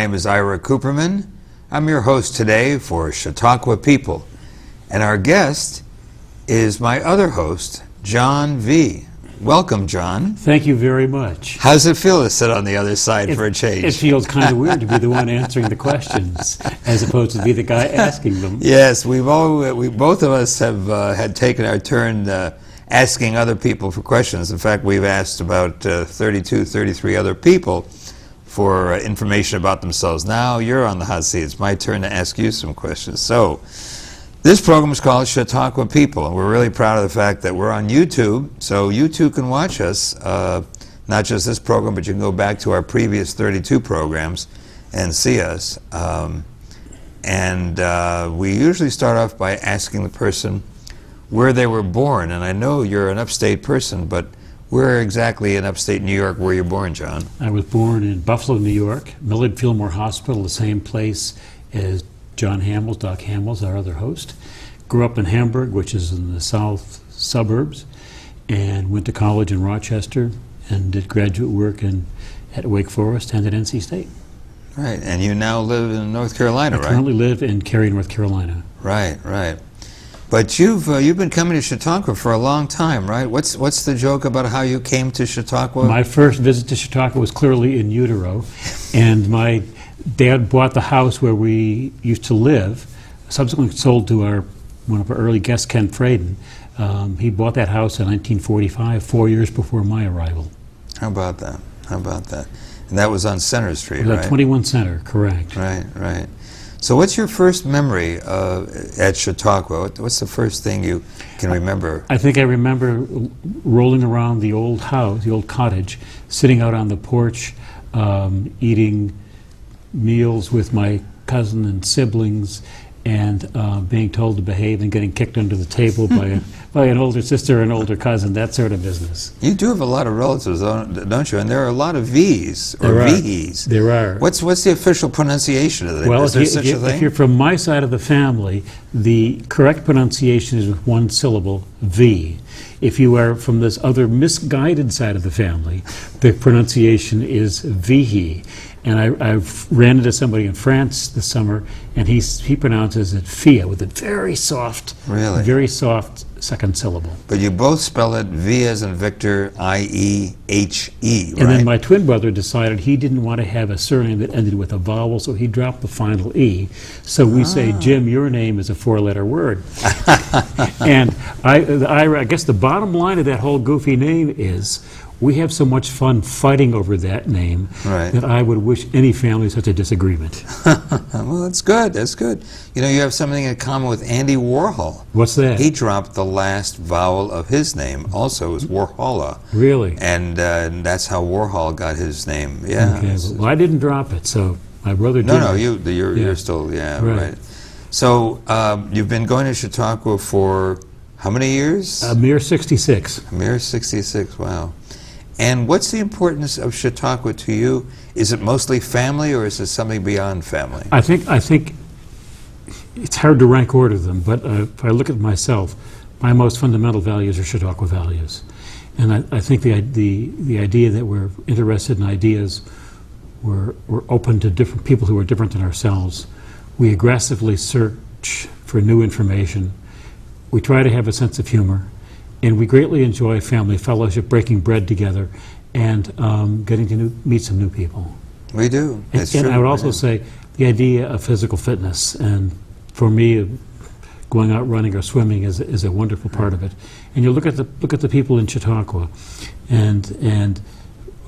name is Ira Cooperman. I'm your host today for Chautauqua People. And our guest is my other host, John V. Welcome, John. Thank you very much. How's it feel to sit on the other side for a change? It feels kind of weird to be the one answering the questions as opposed to be the guy asking them. Yes, we both of us have had taken our turn asking other people for questions. In fact, we've asked about 33 other people for information about themselves. Now you're on the hot seat. It's my turn to ask you some questions. So, this program is called Chautauqua People, and we're really proud of the fact that we're on YouTube, so you too can watch us, not just this program, but you can go back to our previous 32 programs and see us. We usually start off by asking the person where they were born, and I know you're an upstate person, but where exactly in upstate New York were you born, John? I was born in Buffalo, New York, Millard Fillmore Hospital, the same place as John Hamels, Doc Hamels, our other host. Grew up in Hamburg, which is in the south suburbs, and went to college in Rochester and did graduate work at Wake Forest and at NC State. Right, and you now live in North Carolina, right? I currently live in Cary, North Carolina. Right, right. But you've been coming to Chautauqua for a long time, right? What's the joke about how you came to Chautauqua? My first visit to Chautauqua was clearly in utero, and my dad bought the house where we used to live, subsequently sold to one of our early guests, Ken Fraden. He bought that house in 1945, 4 years before my arrival. How about that? How about that? And that was on Center Street, right? 21 Center, correct. Right, right. So what's your first memory at Chautauqua? What's the first thing you can remember? I think I remember rolling around the old house, the old cottage, sitting out on the porch, eating meals with my cousin and siblings, and being told to behave and getting kicked under the table by an older sister or an older cousin, that sort of business. You do have a lot of relatives, don't you? And there are a lot of V's, or V's. There are. What's the official pronunciation of it? Well, is there such a thing? If you're from my side of the family, the correct pronunciation is with one syllable, V. If you are from this other misguided side of the family, the pronunciation is Viehe. And I ran into somebody in France this summer, and he pronounces it Viehe with a very soft, very soft second syllable. But you both spell it V as in Victor, I-E-H-E, right? And then my twin brother decided he didn't want to have a surname that ended with a vowel, so he dropped the final E. So we say, Jim, your name is a four-letter word. And I guess the bottom line of that whole goofy name is, we have so much fun fighting over that name that I would wish any family such a disagreement. Well, that's good. That's good. You know, you have something in common with Andy Warhol. What's that? He dropped the last vowel of his name. Also, it was Warhola. Really? And that's how Warhol got his name. Yeah. Okay. Well, I didn't drop it, so my brother did. No, you're still right. So you've been going to Chautauqua for how many years? A mere 66. A mere 66. Wow. And what's the importance of Chautauqua to you? Is it mostly family, or is it something beyond family? I think it's hard to rank order them, but if I look at myself, my most fundamental values are Chautauqua values. And I think the idea that we're interested in ideas, we're open to different people who are different than ourselves. We aggressively search for new information. We try to have a sense of humor. And we greatly enjoy family fellowship, breaking bread together, and getting to meet some new people. We do. That's true. And I would also say the idea of physical fitness. And for me, going out running or swimming is a wonderful part of it. And you look at the people in Chautauqua, and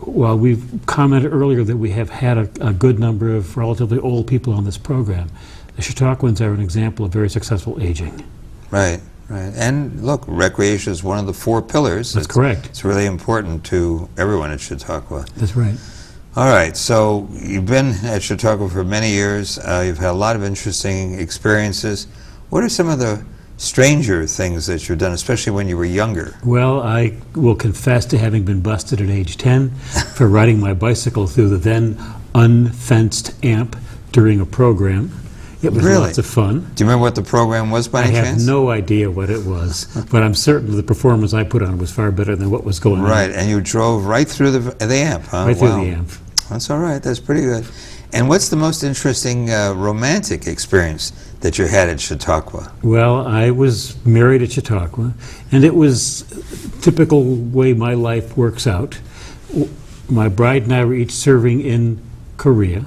while we've commented earlier that we have had a good number of relatively old people on this program, the Chautauquans are an example of very successful aging. Right. Right, and look, recreation is one of the four pillars. That's correct. It's really important to everyone at Chautauqua. That's right. All right, so you've been at Chautauqua for many years. You've had a lot of interesting experiences. What are some of the stranger things that you've done, especially when you were younger? Well, I will confess to having been busted at age 10 for riding my bicycle through the then unfenced AMP during a program. It was lots of fun. Do you remember what the program was by any chance? I have no idea what it was, but I'm certain the performance I put on was far better than what was going on. Right, and you drove right through the AMP, huh? Right through the AMP. That's all right. That's pretty good. And what's the most interesting romantic experience that you had at Chautauqua? Well, I was married at Chautauqua, and it was typical way my life works out. My bride and I were each serving in Korea.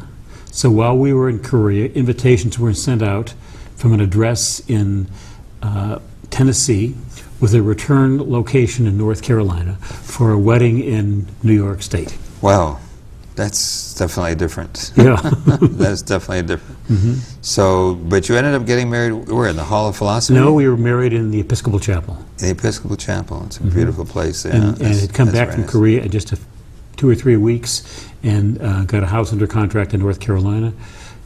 So while we were in Korea, invitations were sent out from an address in Tennessee with a return location in North Carolina for a wedding in New York State. Wow, that's definitely different. Yeah. That's definitely different. So, but you ended up getting married where, in the Hall of Philosophy? No, we were married in the Episcopal Chapel. In the Episcopal Chapel. It's a beautiful place. Yeah, And had come back from Korea in just 2 or 3 weeks and got a house under contract in North Carolina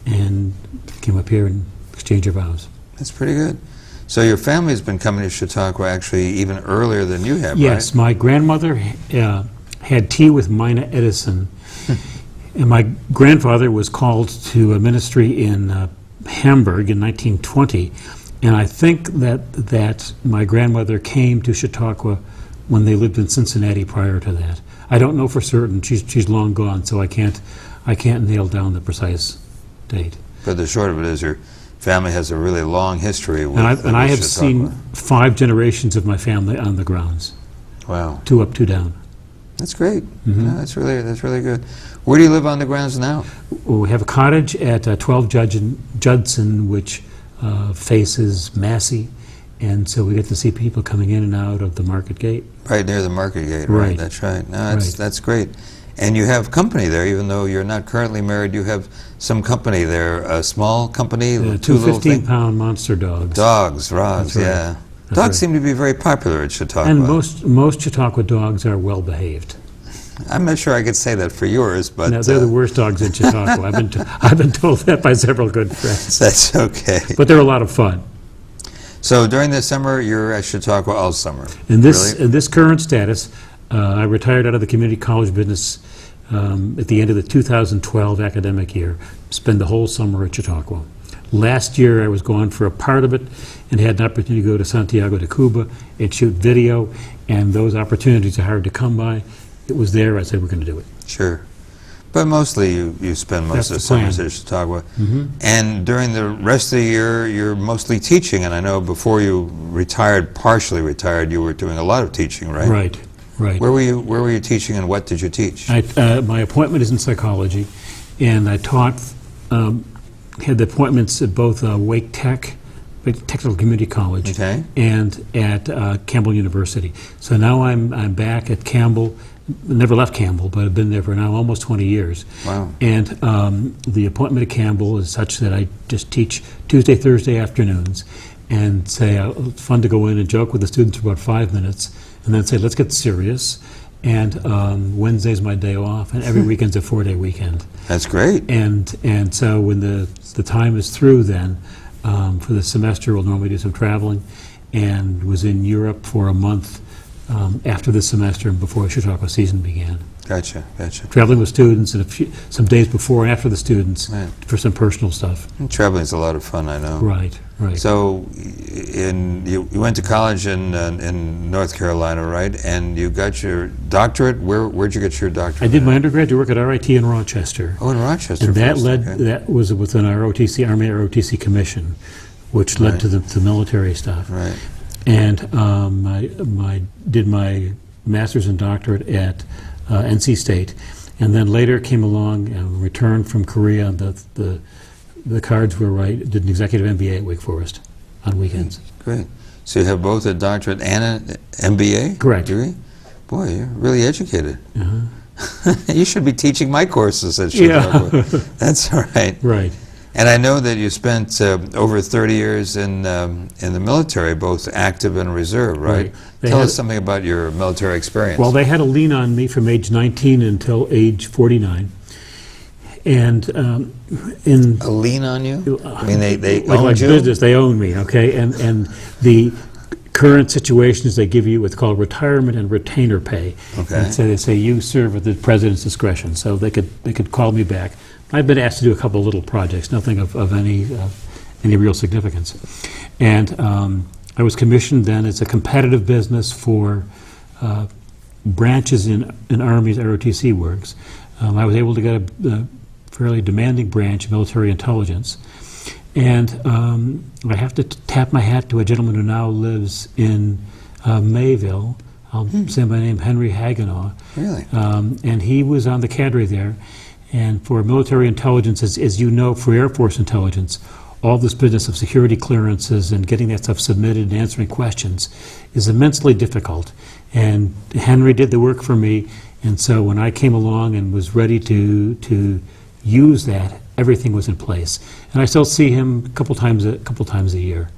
and came up here and exchanged our vows. That's pretty good. So your family's been coming to Chautauqua actually even earlier than you have, Yes, right? my grandmother had tea with Mina Edison, and my grandfather was called to a ministry in Hamburg in 1920, and I think that my grandmother came to Chautauqua when they lived in Cincinnati prior to that. I don't know for certain. She's long gone, so I can't nail down the precise date. But the short of it is your family has a really long history with And I have Chautauqua. seen 5 generations of my family on the grounds. Wow, 2 up, 2 down. that's great. Yeah, that's really good. Where do you live on the grounds now? We have a cottage at 12 Judson, which faces Massey, and so we get to see people coming in and out of the Market Gate. Right near the Market Gate, right? Right. That's right. No, Right. that's great. And you have company there, even though you're not currently married. You have some company there, a small company, 2 little 15-pound monster dogs. dogs, rods, That's right. yeah. That's Dogs right. seem to be very popular at Chautauqua. And most Chautauqua dogs are well behaved. I'm not sure I could say that for yours, but No, they're the worst dogs in Chautauqua. I've been told that by several good friends. that's okay. But they're a lot of fun. So during the summer, you're at Chautauqua all summer. In Really? this current status, I retired out of the community college business at the end of the 2012 academic year. Spend the whole summer at Chautauqua. Last year, I was gone for a part of it and had an opportunity to go to Santiago de Cuba and shoot video, and those opportunities are hard to come by. It was there, I said, we're going to do it. Sure. But mostly you spend most That's of the the plan. summers at Chautauqua. And during the rest of the year, you're mostly teaching. And I know before you retired, partially retired, you were doing a lot of teaching, right? Right. Where were you teaching, and what did you teach? My appointment is in psychology, and I taught, had the appointments at both Wake Technical Community College, Okay. and at Campbell University. So now I'm back at Campbell. Never left Campbell, but I've been there for now almost 20 years. Wow. And the appointment at Campbell is such that I just teach Tuesday, Thursday afternoons, and say it's fun to go in and joke with the students for about 5 minutes, and then say, let's get serious. And Wednesday's my day off, and every weekend's a 4-day weekend. That's great. And so when the time is through, then for the semester, we'll normally do some traveling, and was in Europe for a month after the semester and before Chautauqua season began. Gotcha. Traveling with students and some days before and after the students Right. for some personal stuff. Traveling's a lot of fun, I know. Right. So, you went to college in North Carolina, right? And you got your doctorate. Where'd you get your doctorate? I did at? my undergraduate work at RIT in Rochester. Oh, in Rochester. And that first, okay. that was within our Army ROTC commission, which led Right. to the military stuff. Right. And I did my master's and doctorate at NC State, and then later came along and returned from Korea. The cards were right. Did an executive MBA at Wake Forest on weekends. Great. So you have both a doctorate and an MBA? Correct. Degree? Boy, you're really educated. Uh-huh. You should be teaching my courses at Chautauqua. That's all right. Right. And I know that you spent over 30 years in the military, both active and reserve, right? Right. They Tell had- us something about your military experience. Well, they had a lien on me from age 19 until age 49. And in a lien on you? I mean, they like owned you? business, they own me, okay? And the current situation is they give you what's called retirement and retainer pay. Okay. And so they say you serve at the president's discretion, so they could call me back. I've been asked to do a couple of little projects, nothing of any real significance. And I was commissioned then as a competitive business for branches in Army's ROTC works. I was able to get fairly demanding branch, military intelligence. And I have to tap my hat to a gentleman who now lives in Mayville. I'll say my name, Henry Haganaw. Really? And he was on the cadre there. And for military intelligence, as you know, for Air Force intelligence, all this business of security clearances and getting that stuff submitted and answering questions is immensely difficult. And Henry did the work for me, and so when I came along and was ready to use that, everything was in place. And I still see him a couple times a year.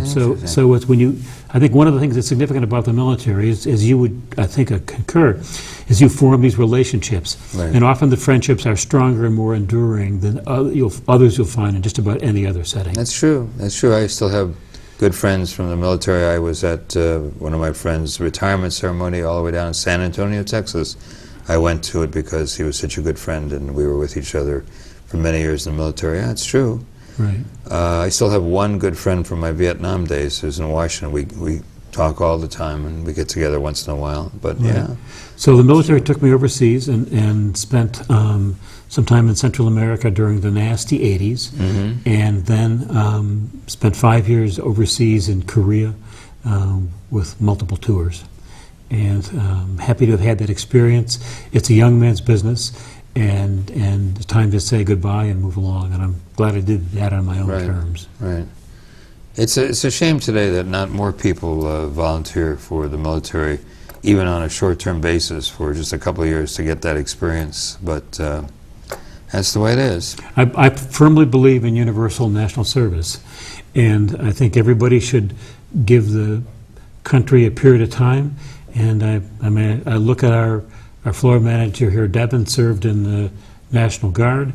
So it's when you, I think one of the things that's significant about the military is, as you would, I think, concur, is you form these relationships. Right. And often the friendships are stronger and more enduring than others you'll find in just about any other setting. That's true. That's true. I still have good friends from the military. I was at one of my friends' retirement ceremony all the way down in San Antonio, Texas. I went to it because he was such a good friend, and we were with each other for many years in the military. Yeah, it's true. Right. I still have one good friend from my Vietnam days who's in Washington. We talk all the time, and we get together once in a while. But Right. yeah. So the military took me overseas and spent some time in Central America during the nasty 80s, and then spent 5 years overseas in Korea with multiple tours. And happy to have had that experience. It's a young man's business, and it's time to say goodbye and move along. And I'm glad I did that on my own Right. terms. Right. It's a shame today that not more people volunteer for the military, even on a short-term basis, for just a couple of years to get that experience. But that's the way it is. I firmly believe in universal national service, and I think everybody should give the country a period of time. And I look at our floor manager here, Devin, served in the National Guard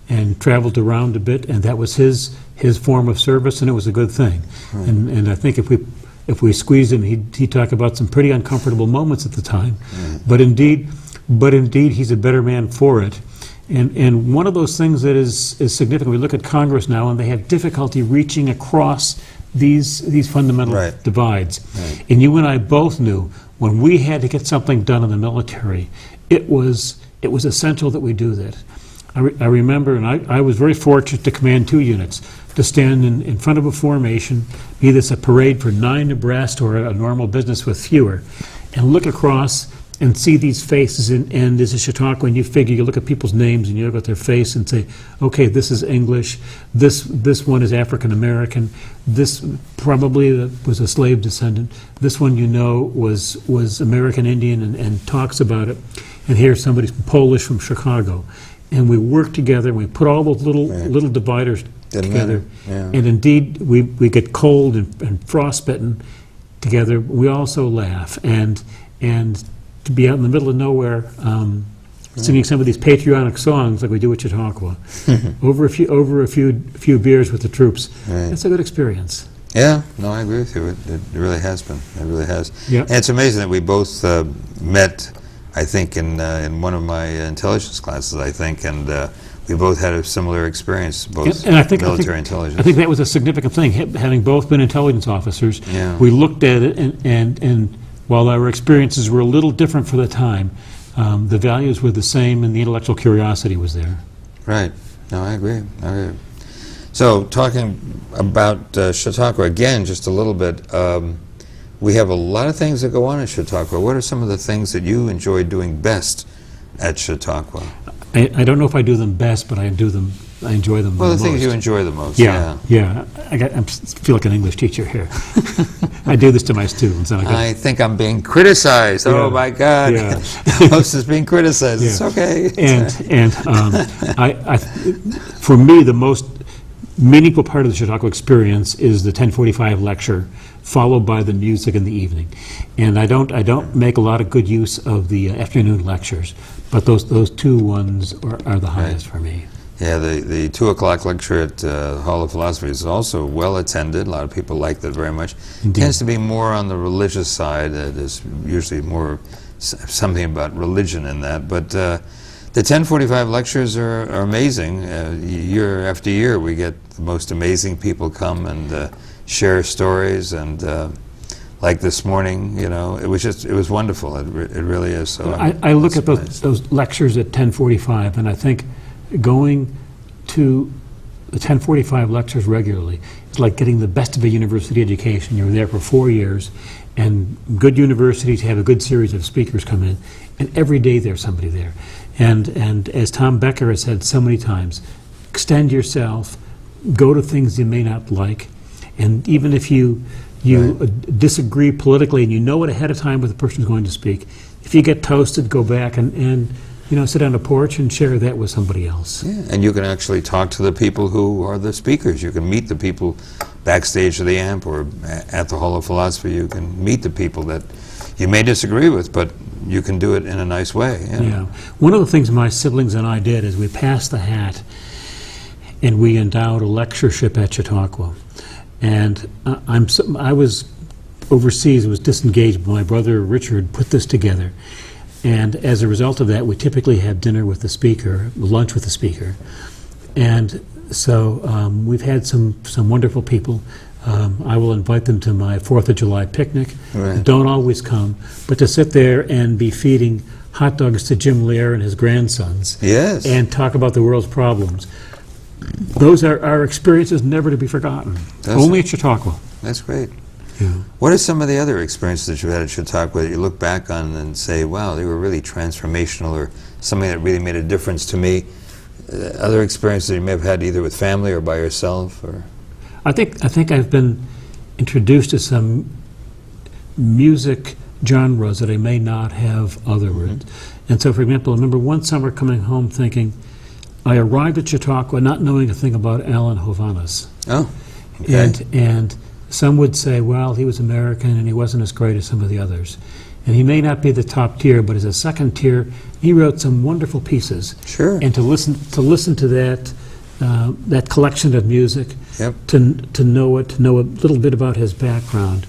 and traveled around a bit, and that was his form of service, and it was a good thing. Right. And I think if we squeezed him, he'd talk about some pretty uncomfortable moments at the time. But indeed, he's a better man for it. And one of those things that is significant, we look at Congress now, and they have difficulty reaching across these fundamental Right. divides. Right. And you and I both knew when we had to get something done in the military, it was essential that we do that. I remember, and I was very fortunate to command 2 units, to stand in front of a formation, be this a parade for 9 abreast or a normal business with fewer, and look across and see these faces, and this is Chautauqua, and you look at people's names and you look at their face and say, okay, this is English, this one is African American, this probably was a slave descendant, this one was American Indian and talks about it, and here's somebody Polish from Chicago. And we work together, and we put all those little dividers together. Yeah. And indeed, we get cold and frostbitten together. We also laugh, and to be out in the middle of nowhere, singing some of these patriotic songs like we do at Chautauqua, over a few beers with the troops. Right. It's a good experience. Yeah, no, I agree with you. It really has been. It really has. Yeah. And it's amazing that we both met, I think, in one of my intelligence classes, I think, and we both had a similar experience, both And I think, military intelligence. I think that was a significant thing, having both been intelligence officers. Yeah. We looked at it, and while our experiences were a little different for the time, the values were the same, and the intellectual curiosity was there. Right. No, I agree. So, talking about Chautauqua again, just a little bit. We have a lot of things that go on at Chautauqua. What are some of the things that you enjoy doing best at Chautauqua? I don't know if I do them best, but I enjoy them Well, the the things most. you enjoy the most. Yeah. I feel like an English teacher here. I do this to my students. And I think I'm being criticized. Yeah. Oh my God! Yeah. The host is being criticized. It's Yeah. okay. And for me, the most meaningful part of the Chautauqua experience is the 10:45 lecture, followed by the music in the evening. And I don't make a lot of good use of the afternoon lectures, but those 2 ones are the highest for me. Yeah, the 2 o'clock lecture at the Hall of Philosophy is also well attended. A lot of people like that very much. Indeed. Tends to be more on the religious side. There's usually more something about religion in that. But the 10:45 lectures are amazing. Year after year, we get the most amazing people come and share stories. And like this morning, it was wonderful. It really is. So I look at those lectures at 10:45, and I think going to the 1045 lectures regularly is like getting the best of a university education. You're there for 4 years, and good universities have a good series of speakers come in, and every day there's somebody there. And as Tom Becker has said so many times, extend yourself, go to things you may not like, and even if you disagree politically and you know it ahead of time with the person who's going to speak, if you get toasted, go back and sit on a porch and share that with somebody else. Yeah, and you can actually talk to the people who are the speakers. You can meet the people backstage of the AMP or at the Hall of Philosophy. You can meet the people that you may disagree with, but you can do it in a nice way. Yeah. One of the things my siblings and I did is we passed the hat and we endowed a lectureship at Chautauqua. And I was overseas, was disengaged, but my brother Richard put this together. And as a result of that, we typically have dinner with the speaker, lunch with the speaker. And so we've had some wonderful people. I will invite them to my 4th of July picnic. Right. Don't always come, but to sit there and be feeding hot dogs to Jim Lear and his grandsons. Yes. And talk about the world's problems. Those are our experiences never to be forgotten. Only at Chautauqua. That's great. Yeah. What are some of the other experiences that you've had at Chautauqua that you look back on and say, wow, they were really transformational, or something that really made a difference to me? Other experiences you may have had either with family or by yourself? Or I think I've been introduced to some music genres that I may not have otherwise. And so, for example, I remember one summer coming home thinking, I arrived at Chautauqua not knowing a thing about Alan Hovhaness. Oh, okay. And some would say, well, he was American and he wasn't as great as some of the others. And he may not be the top tier, but as a second tier, he wrote some wonderful pieces. Sure. And to listen to that collection of music, Yep. to know a little bit about his background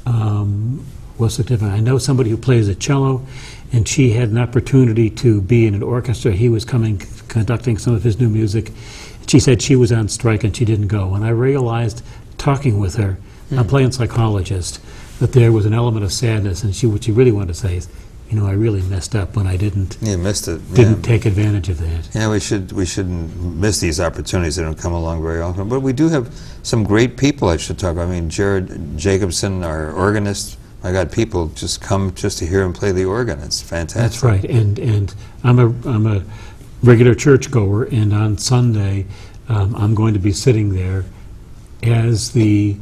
was significant. I know somebody who plays the cello, and she had an opportunity to be in an orchestra. He was conducting some of his new music. She said she was on strike and she didn't go. And I realized, talking with her, I'm playing psychologist, that there was an element of sadness, and what she really wanted to say is, I really messed up when I didn't take advantage of that. Yeah, we shouldn't miss these opportunities. They don't come along very often. But we do have some great people I should talk about. I mean, Jared Jacobson, our organist, my God, people just come just to hear him play the organ. It's fantastic. That's right. And I'm a regular churchgoer, and on Sunday I'm going to be sitting there as the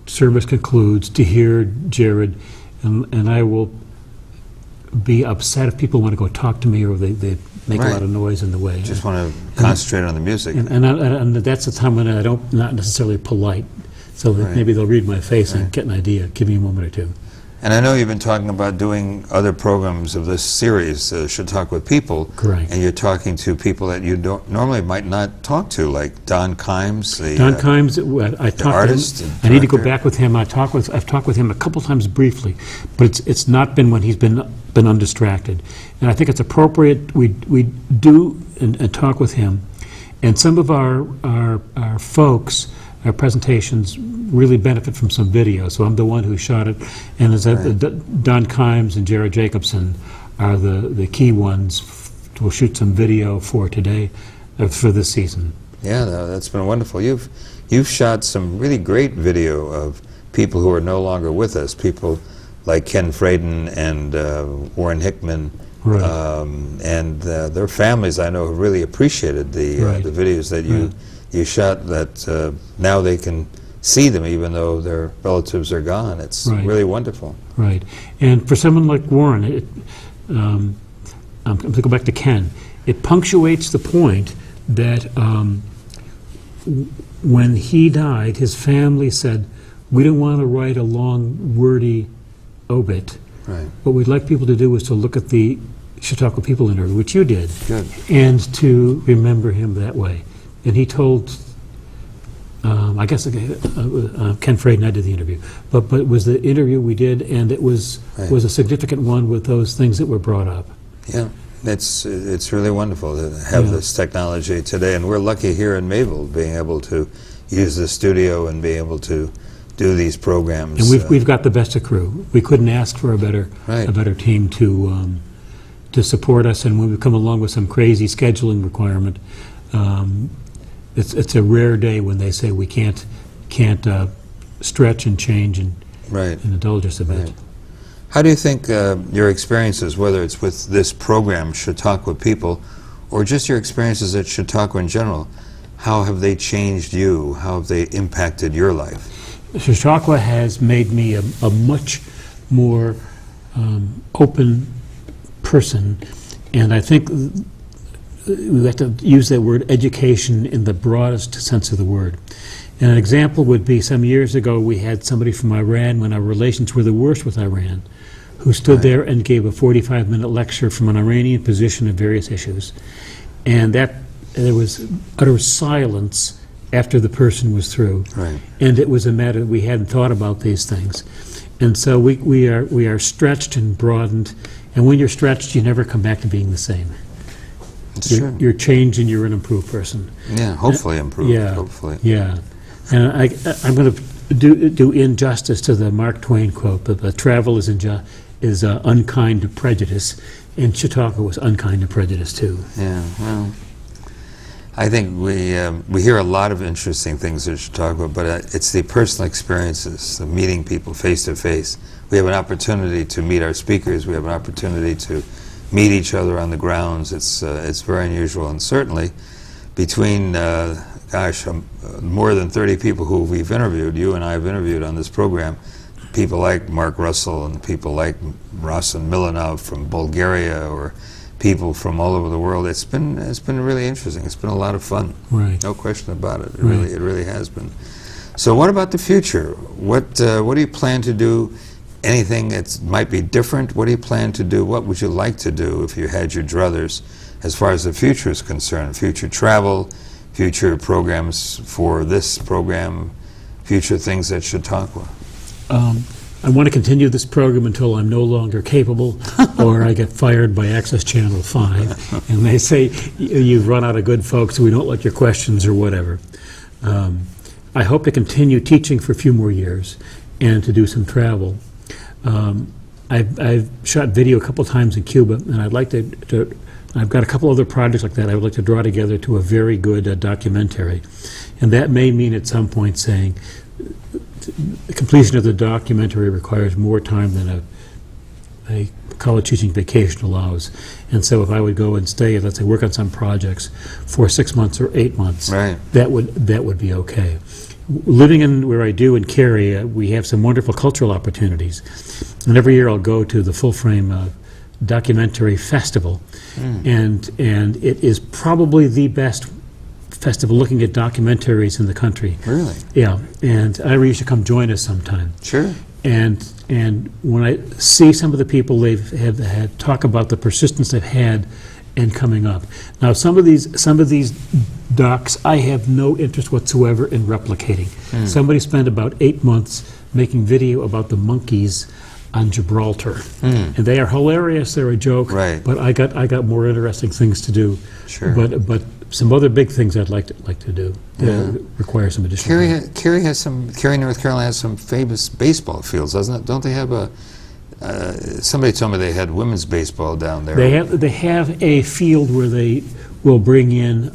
service concludes to hear Jared, and I will be upset if people want to go talk to me or they make a lot of noise in the way. Just want to concentrate on the music. And that's the time when not necessarily polite, so that maybe they'll read my face and get an idea. Give me a moment or two. And I know you've been talking about doing other programs of this series, Should Talk with People. Correct. And you're talking to people that you normally might not talk to, like Don Kimes, the artist. I need to go back with him. I've talked with him a couple times briefly, but it's not been when he's been undistracted. And I think it's appropriate we do and talk with him. And some of our folks, our presentations really benefit from some video, so I'm the one who shot it, and Don Kimes and Jared Jacobson are the key ones. We'll shoot some video for today, for this season. Yeah, that's been wonderful. You've shot some really great video of people who are no longer with us, people like Ken Fraden and Warren Hickman, and their families, I know, have really appreciated the videos that you shot, that now they can see them even though their relatives are gone. It's really wonderful. Right. And for someone like Warren, I'm going to go back to Ken, it punctuates the point that when he died, his family said, we don't want to write a long, wordy obit. Right. What we'd like people to do is to look at the Chautauqua People interview, which you did, Good. And to remember him that way. And he told, I guess Ken Fraden, I did the interview, but it was the interview we did, and it was a significant one with those things that were brought up. Yeah, it's really wonderful to have this technology today, and we're lucky here in Mayville being able to use the studio and be able to do these programs. And we've got the best of crew. We couldn't ask for a better team to to support us, and when we come along with some crazy scheduling requirement, it's a rare day when they say we can't stretch and change and indulge us a bit. Right. How do you think your experiences, whether it's with this program, Chautauqua People, or just your experiences at Chautauqua in general, how have they changed you? How have they impacted your life? Chautauqua has made me a much more open person, and I think we have to use that word education in the broadest sense of the word. And an example would be some years ago we had somebody from Iran, when our relations were the worst with Iran, who stood there and gave a 45-minute lecture from an Iranian position of various issues. And there was utter silence after the person was through. Right. And it was a matter that we hadn't thought about these things. And so we are stretched and broadened, and when you're stretched, you never come back to being the same. It's true. You're changed and you're an improved person. Yeah, hopefully improved. Yeah, hopefully. Yeah. And I'm going to do injustice to the Mark Twain quote, that travel is unkind to prejudice, and Chautauqua was unkind to prejudice too. Yeah, well, I think we hear a lot of interesting things at Chautauqua, but it's the personal experiences, the meeting people face to face. We have an opportunity to meet our speakers. We have an opportunity to meet each other on the grounds. It's very unusual, and certainly between more than 30 people who we've interviewed, you and I have interviewed on this program, people like Mark Russell and people like Rasen Milanov from Bulgaria, or people from all over the world. It's been really interesting. It's been a lot of fun. Right. No question about it. It really has been. So what about the future? What do you plan to do? Anything that might be different? What do you plan to do? What would you like to do if you had your druthers as far as the future is concerned? Future travel, future programs for this program, future things at Chautauqua? I want to continue this program until I'm no longer capable, or I get fired by Access Channel 5, and they say, you've run out of good folks, we don't like your questions or whatever. I hope to continue teaching for a few more years and to do some travel. I've shot video a couple times in Cuba, and I'd like to I've got a couple other projects like that I would like to draw together to a very good documentary. And that may mean at some point saying the completion of the documentary requires more time than a college teaching vacation allows. And so if I would go and stay, let's say, work on some projects for 6 months or 8 months, right, that would be okay. Living in where I do in Cary, we have some wonderful cultural opportunities. And every year I'll go to the Full Frame Documentary Festival, and it is probably the best festival looking at documentaries in the country. Really? Yeah, and Ira used to come join us sometime. Sure. And when I see some of the people they've had talk about the persistence they've had and coming up. Now some of these docs I have no interest whatsoever in replicating. Somebody spent about 8 months making video about the monkeys on Gibraltar, and they are hilarious. They're a joke, right, but I got more interesting things to do. Sure. But some other big things I'd like to do require some additional. Cary, North Carolina has some famous baseball fields, doesn't it? Don't they have a? Somebody told me they had women's baseball down there. They have a field where they will bring in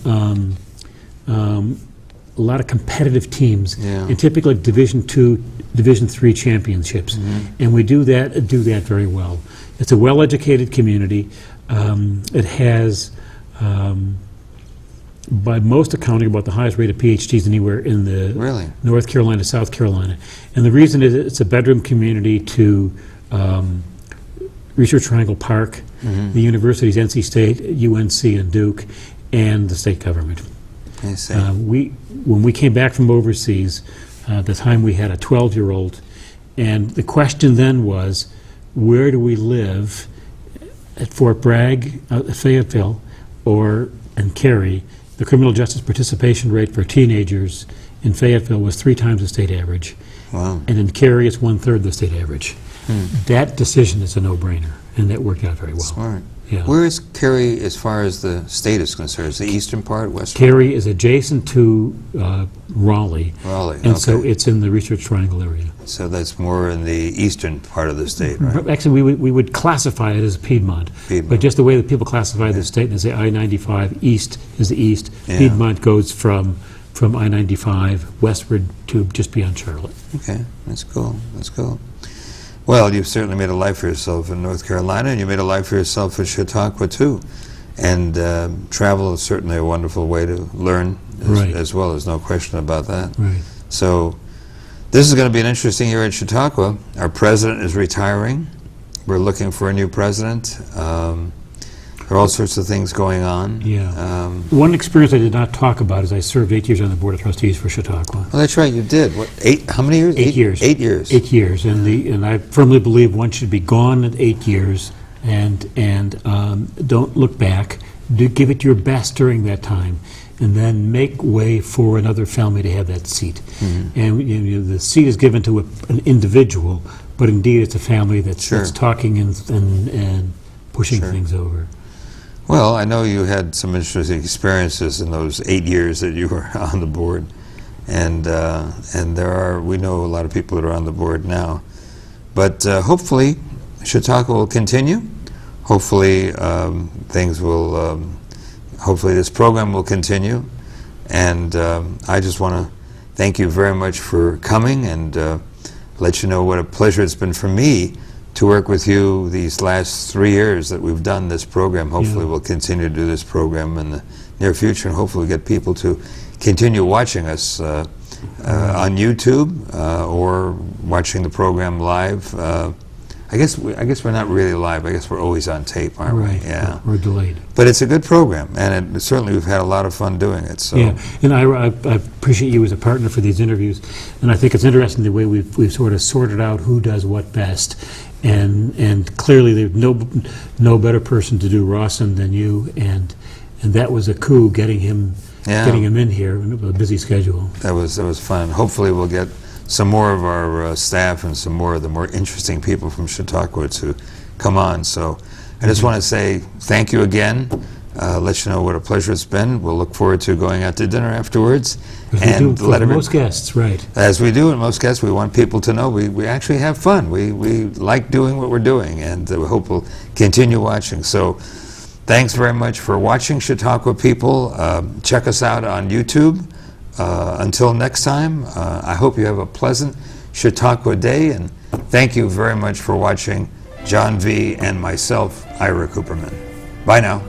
a lot of competitive teams, and typically Division II, Division III championships, and we do that very well. It's a well-educated community. It has, by most accounting, about the highest rate of PhDs anywhere in the North Carolina, South Carolina, and the reason is it's a bedroom community to Research Triangle Park, the universities, NC State, UNC, and Duke, and the state government. I see. When we came back from overseas, at the time we had a 12-year-old, and the question then was, where do we live at Fort Bragg, at Fayetteville, or in Cary? The criminal justice participation rate for teenagers in Fayetteville was 3 times the state average. Wow. And in Cary, it's 1/3 the state average. That decision is a no-brainer, and that worked out very well. Smart. Yeah. Where is Cary as far as the state is concerned? Is the eastern part, western? Cary is adjacent to Raleigh. Raleigh, And so okay. it's in the Research Triangle area. So that's more in the eastern part of the state, right? Actually, we would classify it as Piedmont. Piedmont. But just the way that people classify the state, and they say I-95 east is the east. Yeah. Piedmont goes from I-95 westward to just beyond Charlotte. Okay, that's cool. That's cool. Well, you've certainly made a life for yourself in North Carolina, and you made a life for yourself in Chautauqua, too. And travel is certainly a wonderful way to learn Right. as well. There's no question about that. Right. So this is going to be an interesting year at Chautauqua. Our president is retiring. We're looking for a new president. There are all sorts of things going on. Yeah. One experience I did not talk about is I served 8 years on the Board of Trustees for Chautauqua. Well, that's right, you did. What, how many years? 8 years. 8 years. 8 years, and I firmly believe one should be gone at 8 years, and don't look back. Give it your best during that time, and then make way for another family to have that seat. Mm-hmm. And the seat is given to an individual, but indeed it's a family that's, Sure. that's talking and pushing Sure. things over. Well, I know you had some interesting experiences in those 8 years that you were on the board, and we know a lot of people that are on the board now. But hopefully, Chautauqua will continue. Hopefully, hopefully this program will continue. And I just want to thank you very much for coming and let you know what a pleasure it's been for me to work with you these last 3 years that we've done this program. Hopefully we'll continue to do this program in the near future, and hopefully get people to continue watching us on YouTube or watching the program live. I guess we're not really live. I guess we're always on tape, aren't Right. we? Yeah. We're delayed. But it's a good program, and certainly we've had a lot of fun doing it. So. Yeah, and I appreciate you as a partner for these interviews, and I think it's interesting the way we've sort of sorted out who does what best, and clearly there's no better person to do Rawson than you, and that was a coup getting him in here with a busy schedule. That was fun. Hopefully we'll get some more of our staff and some more of the more interesting people from Chautauqua to come on. So I just want to say thank you again. Let you know what a pleasure it's been. We'll look forward to going out to dinner afterwards. As we do for most guests, right. As we do in most guests, we want people to know we actually have fun. We like doing what we're doing, and we hope we'll continue watching. So thanks very much for watching, Chautauqua people. Check us out on YouTube. Until next time, I hope you have a pleasant Chautauqua day, and thank you very much for watching John V. and myself, Ira Cooperman. Bye now.